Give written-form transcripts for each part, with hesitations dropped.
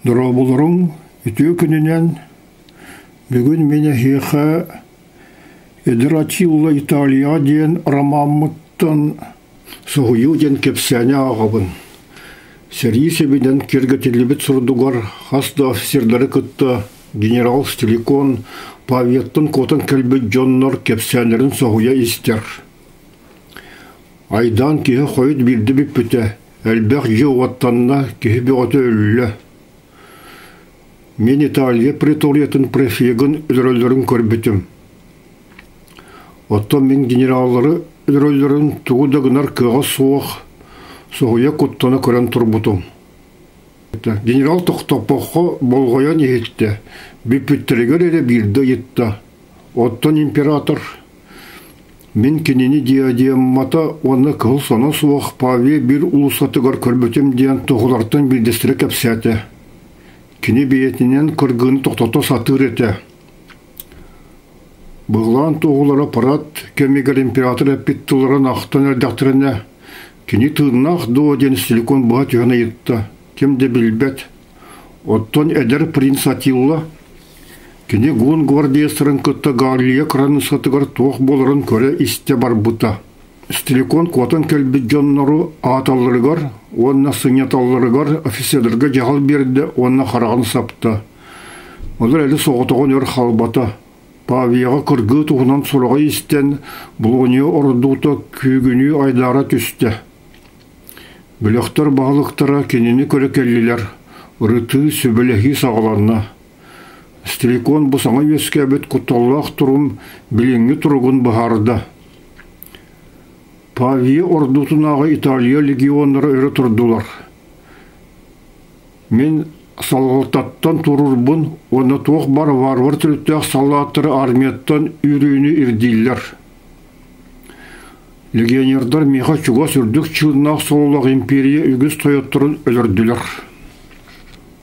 Дұрабылырың үтіе күнінен бүгін мені хеха Эдратилла Италия ден ромамыттан соғыю ден кепсәне ағабын. Сәрі себеден кергетелебет сұрдығар хаста офицерлері күтті генерал Стиликон паветтін котын кәлбет жоннар кепсәнерін соғыя істер. Айдан кеге қойыт білді біп бүті, әлбәқ же оттанна кеге беғаты өлі. Мен Италия преториятын префегін үдірөлдерін көрбітім. Оттан мен генераллары үдірөлдерін туғыдағынар кыға соғыя құттаны көрен тұрбутым. Генерал тоқтапаққа болғаян ехетті. Біппеттерігер әрі білді етті. Оттан император мен кенені диадеммата оны кыл сона суақ паве бір ұлысатығар көрбітім дейін тоғылартын білдестірі кәпсәті. Кені бейетінен кыргыны тоқтата сатыр еті. Бұғылан тоғылары парат кәмегер император әппеттілерін ақтан әлдәқтіріне кені тығынақ дуа ден Стиликон бұға түйіні етті. Кемде білбет. Оттан әдір принц Атилла кені гуын гвардиясырын күтті Галия қыраны сатығар тоқ болырын көре істе бар бұта. Стиликон қуатын кәлбет жоннары аталырығар, онына сыңяталырығар офицерлерге жағал берді, онына қарағын сапты. Олар әлі соғытығын өр қалбата. Павияға кыргы туғынан сұраға істен бұлғыне ордуыта күйгіні айдара түсті. Біліқтар бағылықтара кенені көрі кәлілер, ұрыты сөбілігі сағаларына. Стиликон бұсаңа өскәбет құтталлақ тұрым біліңі тұрғын бұхарды. Павия ордутынағы Италия легионлары өрі тұрдылар. Мен салғалтаттан тұрырбын, оны тоқ бар варвар түлттәқ салаттыры армияттан үйрейіні ирдейлер. Легионердар меха чуға сүрдік чылынақ солылақ империя үгіз тойоттырын өлірділер.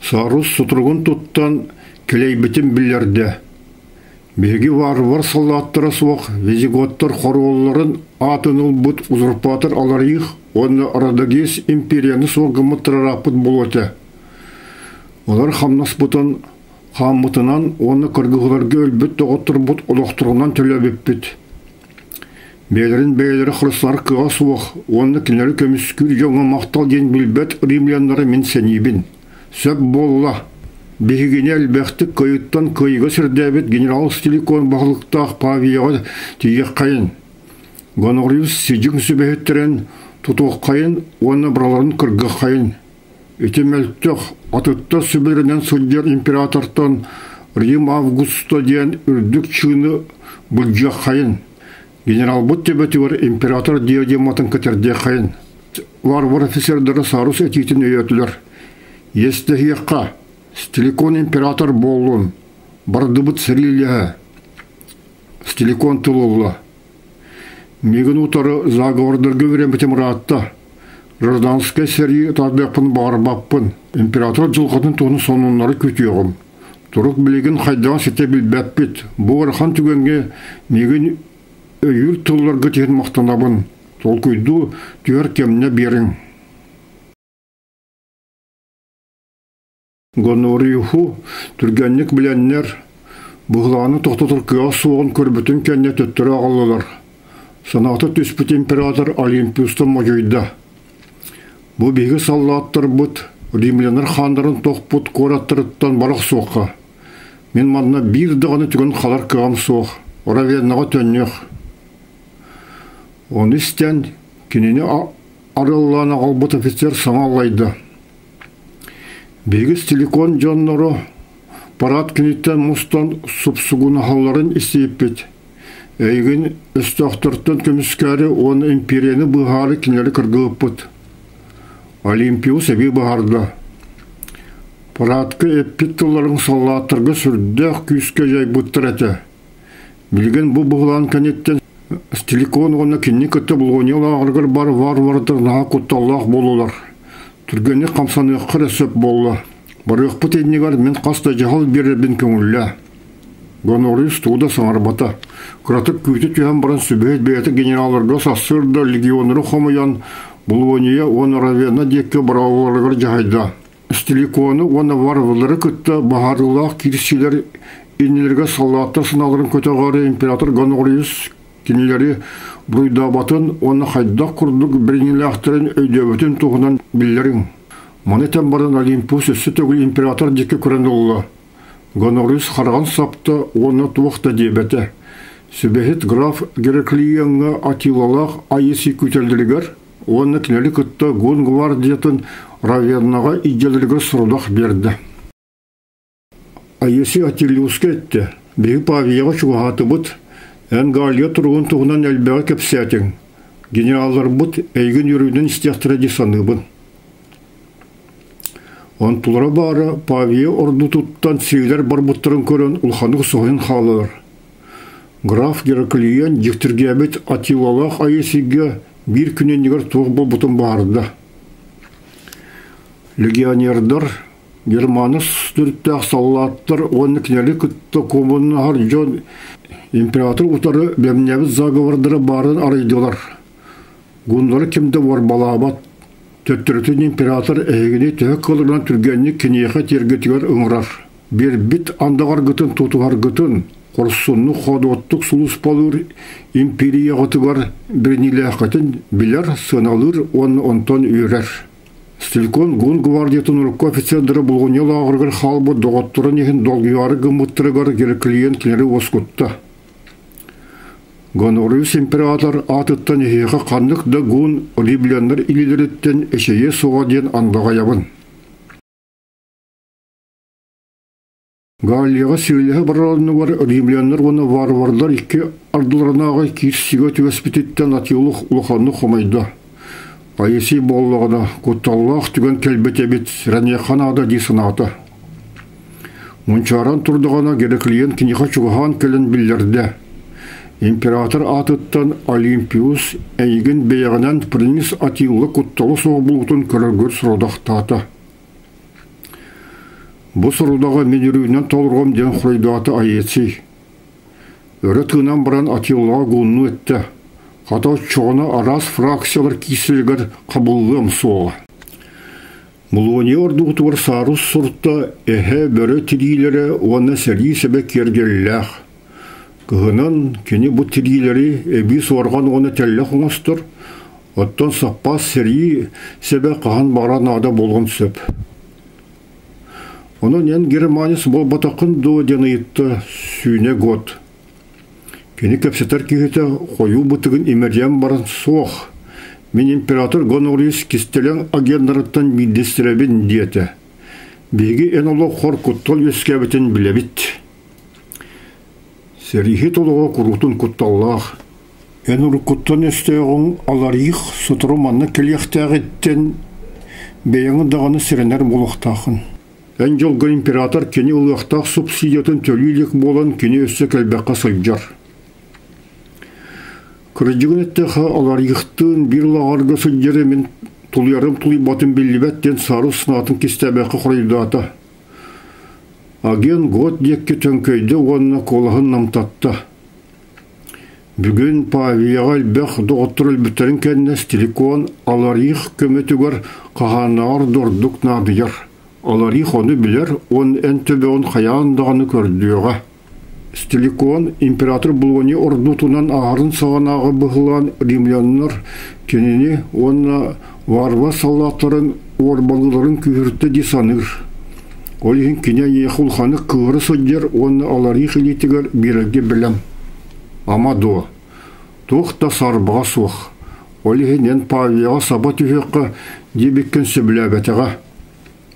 Сарус сұтырғын тұттан келейбітін білерді. Беги варвар салаттыры суақ визиготтар хоролларын атыныл бұт узурпатыр алар их, оны арадагес империяны соғымы тұрарапыт болуыты. Олар хамнас бұтын хамытынан оны кыргығыларға өлбіт тоғыттыр бұт олықтырғынан төлөбіп бүт. Бейлерін қырыслар кыға суақ, оны кенері көміскүр жоңы мақтал ден білбет римлянлары мен сәнебін. Сөп болла. Бегіне әлбәқті көйіттан көйіға сірдәбет генерал Стиликон бағылықтақ Павияға түйек қайын. Гонориус сиджің сөбәйттірен тұтуқ қайын, оны бұраларын кырғы қайын. Өтемәлттіқ атытта сөбілерінен сүлдер императортан Рим Августа ден үрдік чыны бұлжақ қайын. Генерал бұт тебеті бар император диадематын көтерде қайын. Варвар офицердері сарус әтейтін өйетілер. Есті хеққа. Стиликон император болуын, бардыбыт сірілі. Стиликон тылылы. Мегін ұтары заговордырғы верен бітім ратта. Гражданскай сәрі тадбекпін бағырбаппын. Император жылқатын тоны сонунлары көтеуғым. Тұрық білеген қайдан сете білбәппет. Бұғыр хан түгенге мегін өйір тылларға теген мақтанабын. Сол көйді түйер кеміне берің. Гонориуху түргенлік біленнер бұғланы тоқтатыр кыға суығын көрбітін кәне төттірі ағылылар. Санаты түспіт император Олимпиустан мойойда. Бұ бегі саллаттыр бұд, римляныр хандарын тоқпұт кораттырыттан барақ соққа. Мен мадына бір дығаны түген қалар кығам соқ, оравеннаға төннеқ. Оны істен кенені арылланы албыт офицер саңалайды. Бегі Стиликон жоннары парат кенеттен мұстан сұпсығыны халларын істейіппет. Әйгін үстақтырттан көміскәрі оны империяны бұғары кенелі кіргііппет. Олимпиус әбей бұғарды. Паратқы әппеттілерін саллаттырғы сүрдәқ күйіске жай бұттыр әті. Білген бұл бұғылан кенеттен Стиликон оны кенне көтті бұлғынел ағырғыр бар варвардыр наға құтталлақ болулар. Түргені қамсаны қыры сөп болы. Бар өқпіт едінегар мен қаста жағал беребін көңілі. Гонориус туғда саңарбата. Күратып күйті түйен баран сөбейт бәйті генераларға сасырда легионыры қомыян бұл өния оны равена декке бараларығыр жағайда. Стиликоны оны варвылары күтті бағарылақ кирсилер иннелерге салатта сыналарын көтеғары император Гонориус кинелері бұйдабатын оны хайдақ құрдық бірінелі ақтырын өйдебетін туғынан білдерін. Манетен барын Олимпус өсі төгіл император декі көрін олы. Гонориус қарған сапты оны туықта дебеті. Сөбехет граф Гераклиянға Атилалақ айысы күтелділігер, оны кинелі күтті Гун гвардиятын Равеннаға иделділігер сұрудақ берді. Айысы Атилиусқа етті. Бегі Павияға чуғаты бұд, ән Галия тұрғын тұғынан әлбәға кәпсәтің. Генералдар бұд әйгін үруден істияқтыра десаны бұн. Он тұлыра бары Павия орды тұттан сейлер бар бұттырын көрін ұлханық соғын қалылар. Граф Гераклиян жектірге әбет Атилалақ айысыға bir күнен негер туғы бұл бұтын барды. Легионердар, Германыс түрттәқ саллаттыр, оны кінелі күтті комынны жон император ұтары бәмнәбіз заговардыры барын арайдылар. Гундары кемді бар балабат, төттірітін император әйгіне тәк қылырынан түргенні кенеға тергетігер ұңырар. Bir bit andağar gıtın tutuğar gıtın, Korsunlu xodottuk sulus palır, imperiya gıtıgar birinile akıtın biler, sınalır, onton ürer. Stilkon gun gvardiyatın ırkı oficerleri bulğunya lağırgır halbı doğattıran ekin dolguyarı gımıttırıgar gerekliyen kileri oskutta. Gonoриус imperator atıttan eheğe kanlık da gun Riblyanlar ilileritten eşeğe soğa den andağa yabın. Галияға сөйлеге баралыны бар Римлянлар оны варварлар икі ардыларынаға кирсіге түвеспететтен атиылық ұлықанны қомайды. Айеси боллағына көтталлақ түген келбетебет рәнеқанада дейсінаты. Мұнчаран тұрдығана кереклиен кенеға чуған келін білдерді. Император атыттан Олимпиус әйген бейгінен принц атиылы көтталы соғылғытын көрігір сұрудақтаты. Бұл сұрылдағы мен үрігінен толырғым ден құрайдаты айетсей. Өрі тыңнан бірін Атилаға ғуынны өтті. Қатау чоғына арас фракциялар кесілгір қабылғым соға. Мұлуыне ордуғыты бар сарус сұртта әхе бөрі тіргейлері оны сәрі сәбе кергелләқ. Кығынан кені бұл тіргейлері әбі суарған оны тәлі қоңыстыр. Оттан саппас сәрі сәбе қаған баран ада болған сөп. Onun en Germaniyası bol bataqın doğu denayıttı sүйне год. Keni köpseter kihete koyu bıtıgın emeryen baran soğuk. Мен император Gonoриус kistelen agentlarıttan bildistirebin diyete. Begi en olu korkuttol yöskebeten bilebit. Serihit oluğa kurutun kuttallağ. En urkuttan östeğin alarıyıq suturumanını keliyaktağı etten beyanı dağını sirener buluqtağın. En jolga imperator keni ılıqtaq subsidiyatın tölüylük bolan keni össe kelbeqqa sıljar. Kırıcığın etteqa alar yıqtın bir lağarga sıljarı men tuluyarım tuluy batın bellibetten sarı sınatın kistebeqqa құрайдата. Agen god dekke tönköyde onunla kolağın namtatta. Bugün Paviyağa elbeq doğuttırıl bütlerin kendine stilikon alar yıq kömetügar qağanağır dorduk nadıyar. Alarıyıq onu bilir, onun en töbe on hayandağını kördüğüge. Stilikon, imperator bulgani ordutunan ağırın sağanağı bıhılan Rimlyanlar kenini onunla varva sallatların orbalıların kühürtü disanır. Olihin kine yeğulxanı kıvrı södyer onu alarıyıq iletiger birege bilem. Ama do. Tuğda sarbağa soğuk. Olihin en Paviyağa sabat üheqqa debekken söbülebeteğe.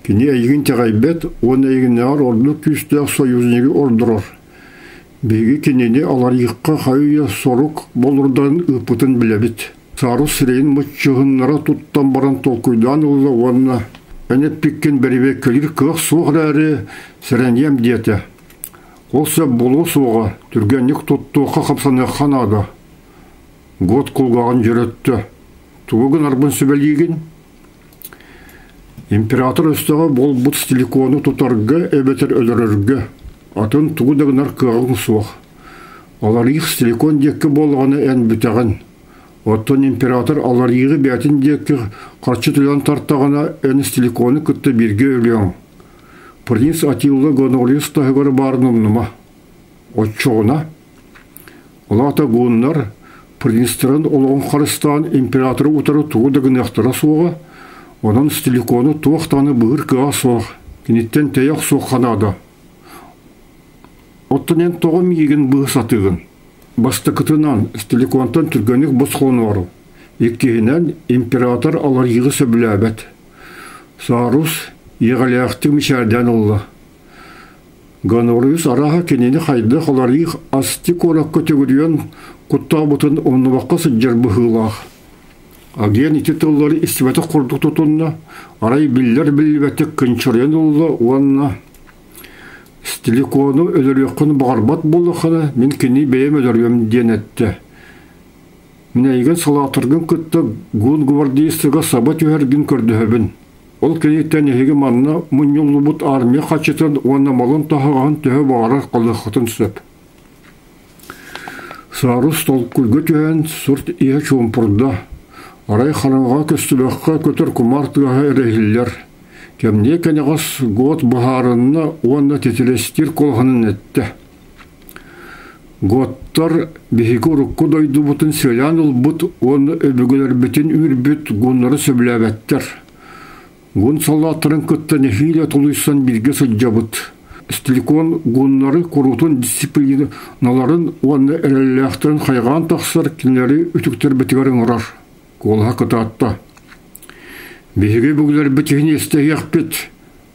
Kini әйгін тәғайбет, оны әйгінәғар орды күстәқ союзнегі ордырыр. Бегі кенені алар иққа қайуя сорук болырдан ұпытын біләбет. Сару сірейін мұтчығынлара тұттан баран толкуйдан ұлы онына. Әнет пеккен бәрібе көлір қық соғыр әрі сірәнем деті. Олса болу соға түргенік тұттуға қапсаны қанады. Год құлғаған жүретті. Туғын арбын сөбәлеген. Император өстіға бол бұт стиликоны тұтарға әбетер өлірірге. Атын туғыдағынар қығын суық. Алар иқ стиликон деккі болғаны ән бүтәғін. Оттон император аларыгы бәтін декі қарчы түлен тартағына әніс телеконы күтті бірге өлең. Принц Атилла Гонорис тағығыр барынымныма. Отчоғына. Олата ғуынлар принцтерін олығын қарыстан императоры ұтары туғыдығын яқтыра соға, онан стеликоны туақтаны бұғыр кыға соға, кенеттен тәйіқ соққанады. Оттан ән тоғы мейген бұғы сатығын. Басты кытынан стеликонтан түргенік босқоны ору. Еккейінен император алар еғы сөбіләбәт. Сарус еғалияқтың мишәрден олы. Ганорис араға кенені қайды қаларық астик ораққа төгірген құтта бұтын оны баққа сұджар бұғылақ. Аген ити тұллары істебәті құрдық тұтынна, арай білдер білбәті күнчірен олы уанна. Стеликону өлөрөккөн бағарбат болықаны мен кені бейім өлөрөм ден әтті. Мен әйген салатыргын күтті гун гвардейстыға сабат өәргін көрді. Ол кенеттен егі манна мұньолы бұт армия қачытын оны малын тағаған төхі бағарар қалықытын сөп. Сарус тол күлгі түйен сұрт ие чомпырда. Арай қаныңға көстіліққа көтір құмартыға әрәйілер. Кемне кенеғас год бұхарынна онна тетелестер қолғанын әтті. Годтар бейгі ұрыққы дойды бұтын селян ұл бұт оны өбігілер бітін үрбіт гонлары сөбіләбәттер. Гон салаттырын күтті нехиле тұлыйсан бірге сұджа бұт. Стеликон гонлары құрутын дисциплиналарын оны әреліяқтырын қайған тақсар кенлері үтіктер бітігерін ұрар. Қолға күті атта. Беге бүгілер бітігіне істегі әқпет.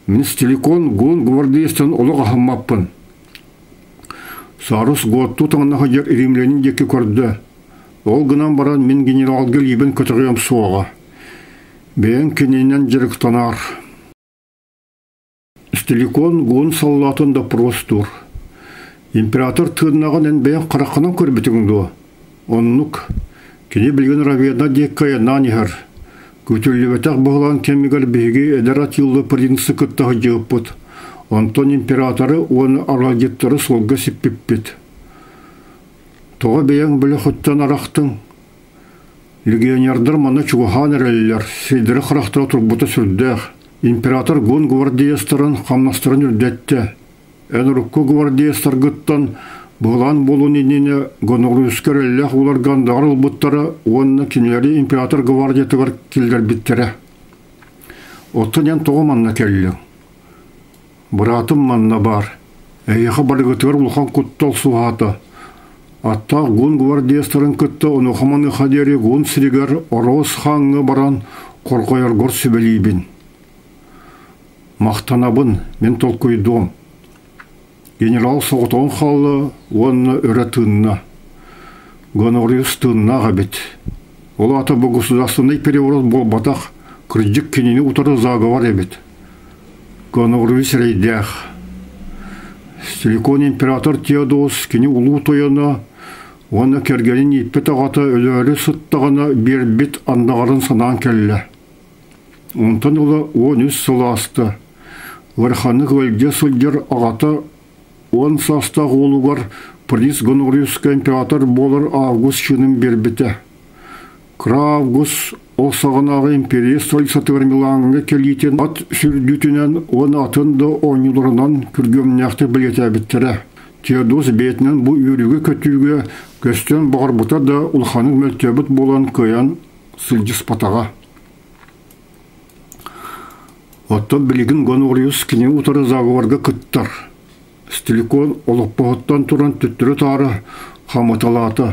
Мен стеликон гон гвардейстан олық ахымаппын. Сарус готту таңынаға жер иримленін декі көрді. Ол гынан баран мен генерал гел ебін көтіғем суаға. Бәйін кененен жерік танар. Стеликон гон саллатын да простур. Император тыыннаған ән бәйін қарақынан көрбітігінді. Оннук. Кене білген равияна деккая нанихар. Көтілі бұғылан кемігер бейге әдір атылы принцы күттіғі жығыппыт. Антон императоры оны арагеттері солға сеппеппет. Тоға бейін білі құттан арақтың. Легионердер мана чуған әрелілер, сейдері қырақтыра тұрбыты сүрдәқ. Император гон гвардейстарын қамнастырын үрдетті. Ән рұққы гвардейстар ғыттан бұғылан болуын еніне гонорыскер әлләқ олар ғандар ұлбыттары онына кенелері император гвардиятығар келдер біттері. Оттын ән тоғы манна келі. Бұратым манна бар. Әйеқі барғытығар ұлған құттал суғаты. Атта гон гвардейстарын күтті онуқаманы қадері гон сірігер ороз қаңы баран қорқайыр ғор сөбелейбін. Мақтанабын, мен толкойдуым. Генерал соғытон қалы оны өрі тынна. Гонорис тынна ғабет. Ол аты бұл государственный переворот бол батақ күрджік кенені ұтары заговар әбет. Гонорис рейдәқ. Стеликон император Теодос кені ұлу тойына оны кергенін еппет ағаты өлері сұттағына бербет андағарын санан кәлі. Онтан ұлы он үз сыласты. Варханы көлге сұлдер ағаты он састақ олуғар принц Гонорисқа император болыр август шының бербеті. Кра август ол сағынағы империя столицатығыр Миланға келейтен ат сүрдүтінен он атынды ойныларынан күргемнәқті білеті әбіттірі. Теодос бетінен бұл үйрігі көтіге көстен бағарбыта да ұлханың мөлтебіт болан көян сылжыс патаға. Оттан білігін Гонорис кене ұтары заговарға күттар. Стеликон олықпағыттан тұран түттірі тары қамыталаты.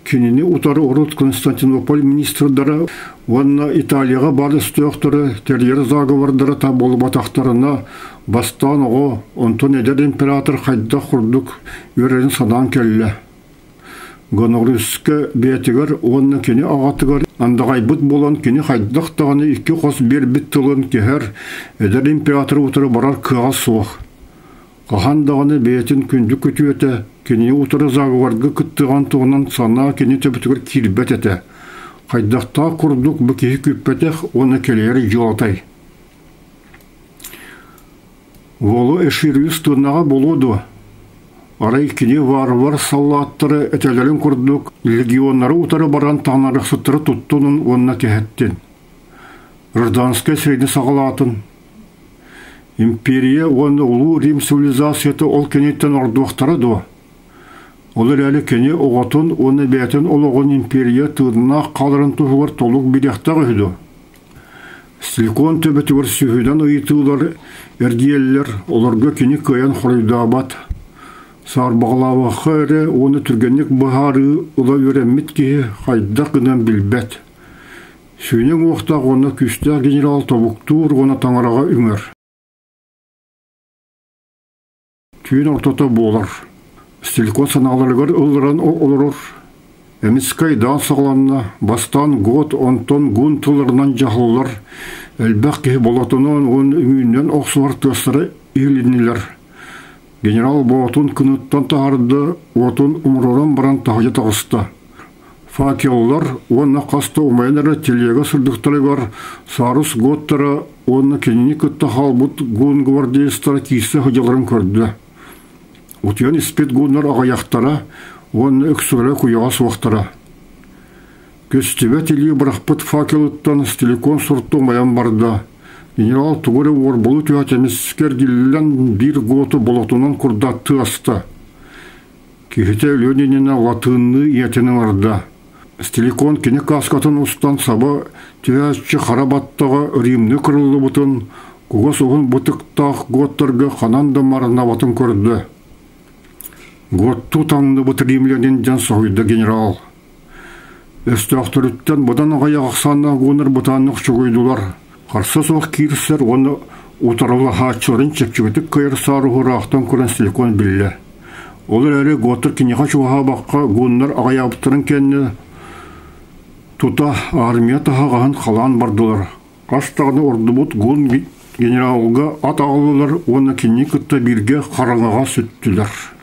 Кенені ұтары орут Константинополь министрдары онна Италияға барды стөқтірі терьер заговардары та болып атақтарына бастан оғы онтон әдер император қайда құрдық өрерін санан келі. Гонориске бетігер онна кені ағатығар андағай бұт болан кені қайдақтағаны екі қос бер біт тұлын кехер әдер император ұтыры барар кыға соқ. Қағандағаны бетін күнді күті өті, кені ұтыры зағыварға күттіған тұғынан сана кені төбітігір келбет әті. Қайдақта құрдық бүкейі көппетек оны келері жылатай. Волы әшіріс тұрнаға болуды. Арай кини вар саллаттыры этелерин курдук, легионнары утары баран таңнарықсыттыры туттунун онна кехеттен. Гражданская средне сағалатын. Империя оны улу Рим цивилизацияты ол кенеттен ордуақтары дуа. Олар әлі кене оғатын, оны бәтін олығын империя тыдына қалырын тұғылар толық бедяқтағы үді. Силикон төбетігір сүйіден ұйытылар, әрдиелілер, оларға кене көйен құрайдабат. Сарбағылауы қайры, оны түргенлік бұхары, ұла өреммет кейі қайдақ гынан білбәт. Сүйінің оқтақ оны күшті генерал Тобуктур оны таңыраға үңір. Түйін ортата болар. Силикон саналарығыр ұлыран олырыр. Әміскай дан сағланына бастан год онтон гун тұлырынан жағылылар. Әлбәқ кей болатынан оның үңінен оқсуар төстірі үйленілер. Генерал болатын күніттан тағарды, отын ұмырыран баран тағыя тағысты. Факеллар, оны қасты умайнары телегі сұрдықтарығар, сарыс годтары, оны кенені күтті халбұт гун гвардейстары кейсі хыжаларын көрді. Утиян испет гуннар ағаяқтара, оны өксірі құяға суақтара. Көстебе телі бірақпыт факелыттан стеликон сұртты маян барды. Генерал тұғыры орбылы түйатемескер делілен бір готы болатынан күрдатты асты. Кехете өлөненіне латынны иетінің арды. Стеликон кене каскатын ұстан саба түйатчы қарабаттаға римні кырылы бұтын, күгіс оғын бұтықтақ готтарға қананды марына батын көрді. Готту таңды бұты римлерден жан соғыды генерал. Өсті ақтырыттен бұдан ағай ақсанна ғоныр бұтанық шұғыдылар. Қарсы соқ кирсер оны ұтарылы хатшыларын чепчігітік көйір сары ғырақтан көрін Стеликон білі. Олар әрі готтыр кенеға шуға баққа ғоныр ағай абыттырын кәнні тута армия тағағын қалан бардылар. Қастағыны орды бұт ғон генералға ат ағылылар, оны кенне күтті бірге қараңыға сүттілер.